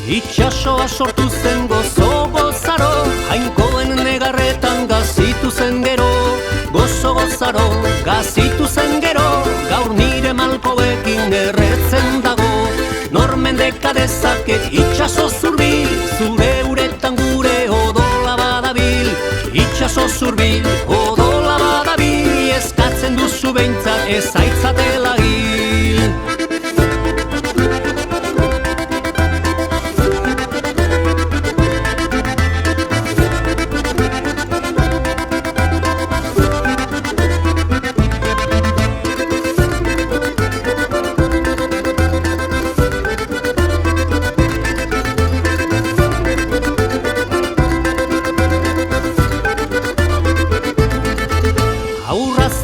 Itxasoa sortu zen gozo gozaro, Jainkoen negarretan gazitu zen gero. Gozo gozaro, gazitu zen gero, gaur nire malkoekin erretzen dago. Normendeka dezaket itxaso zurbil, zure uretan gure odola badabil. Itxaso zurbil, odola badabil, eskatzen duzu behintzat ez aitzatela hil.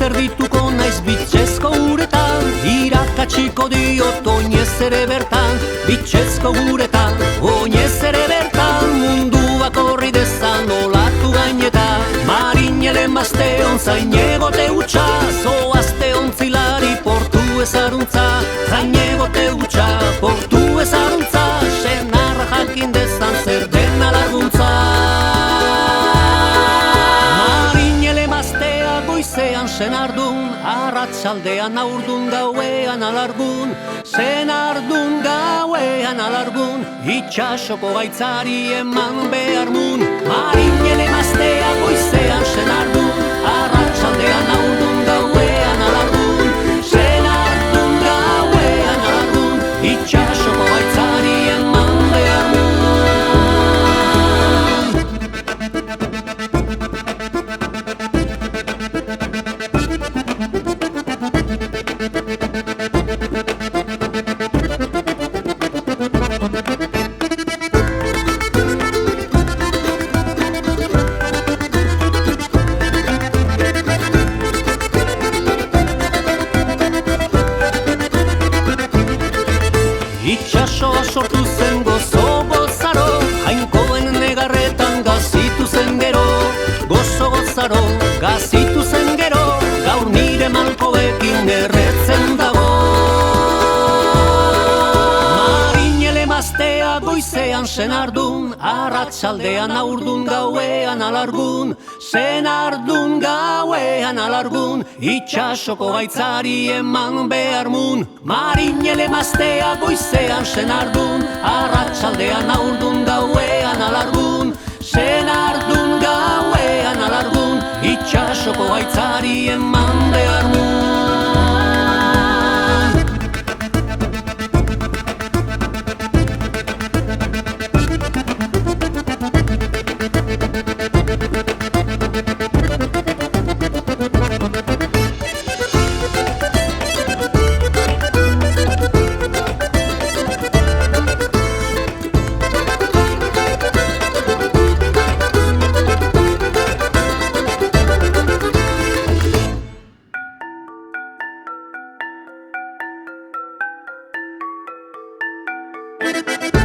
Zerdituko naiz bitxezko uretan, irakatxiko diot oinez ere bertan. Bitxezko uretan, oinez ere bertan, munduak horri dezan olatu gainetan. Marinelen mazteon zainegote utxa, zoazte ontzilari portu ezaruntza. Zainegote utxa, portu ezaruntza, senarra jakin dezan zer den alarguntza. Goizean senardun, arratsaldean aurdun, gauean alargun. Senardun, gauean alargun, itxasoko gaitzari eman behar mun. Marinele maztea goizean senardun, arratsaldean aurdun, gauean alargun. Senardun, gauean alargun, itxasoko gaitzari eman behar mun. Itxasoa sortu zen gozo gozaro, Jainkoen negarretan gazitu zen gero. Gozo gozaro, gazitu zen gero, gaur nire malkoekin erretzen dago. Marinele maztea goizean senardun, arratsaldean aurdun, gauean alargun. Senardun, gauean alargun, itxasoko gaitzari eman behar mun. Marinele maztea goizean senardun, arratsaldean aurdun, gauean alargun. Senardun, gauean alargun, itxasoko gaitzari eman behar mun. Thank you.